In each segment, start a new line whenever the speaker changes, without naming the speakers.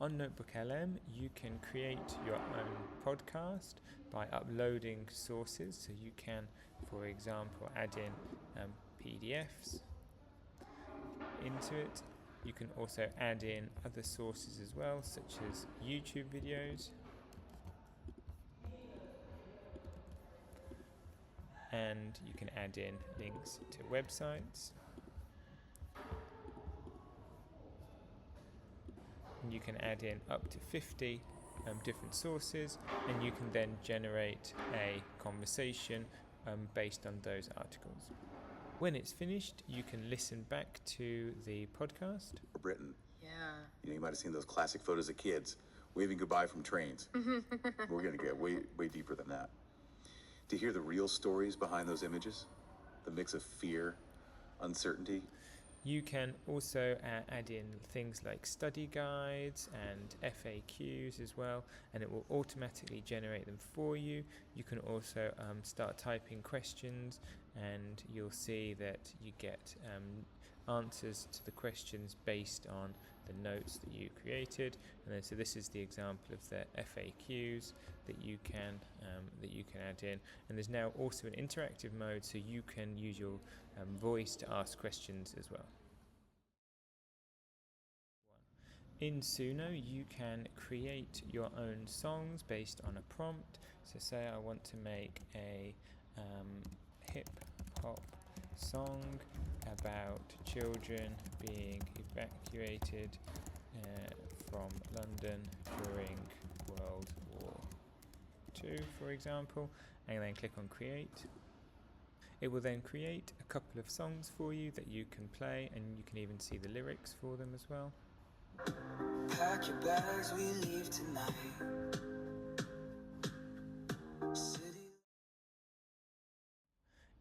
On NotebookLM, you can create your own podcast by uploading sources. So you can, for example, add in PDFs into it. You can also add in other sources as well, such as YouTube videos. And you can add in links to websites. And you can add in up to 50 different sources, and you can then generate a conversation based on those articles. When it's finished, you can listen back to the podcast.
Britain.
Yeah.
You might have seen those classic photos of kids waving goodbye from trains. We're going to get way deeper than that. To hear the real stories behind those images, the mix of fear, uncertainty.
You can also add in things like study guides and FAQs as well, and it will automatically generate them for you. You can also start typing questions, and you'll see that you get answers to the questions based on the notes that you created. And then, so this is the example of the FAQs that you can add in. And there's now also an interactive mode, so you can use your voice to ask questions as well. In Suno, you can create your own songs based on a prompt. So say I want to make a hip-hop song about children being evacuated from London during World War II, for example, and then click on Create. It will then create a couple of songs for you that you can play, and you can even see the lyrics for them as well.
Pack your bags, we leave tonight.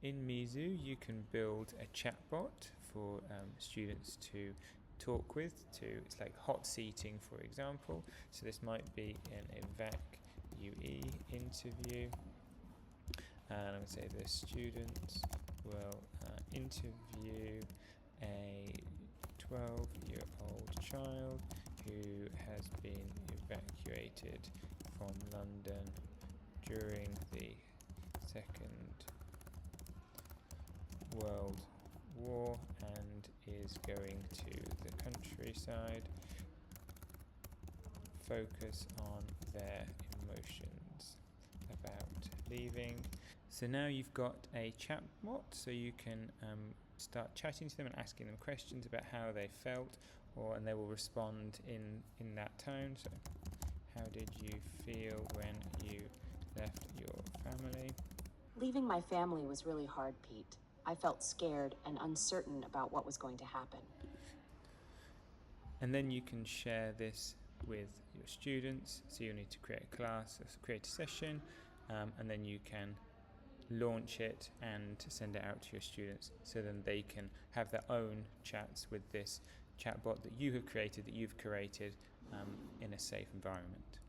In Mizou, you can build a chatbot for students to talk with. It's like hot seating, for example. So this might be an evacuee interview. And I'm going to say the students will interview a 12-year-old child who has been evacuated from London during the Second World War and is going to the countryside. Focus on their emotions about leaving. So now you've got a chatbot, so you can start chatting to them and asking them questions about how they felt, and they will respond in that tone. So, how did you feel when you left your family?
Leaving my family was really hard, Pete. I felt scared and uncertain about what was going to happen.
And then you can share this with your students. So you need to create a class, create a session, and then you can launch it and send it out to your students, so then they can have their own chats with this chatbot that you have created, that you've curated in a safe environment.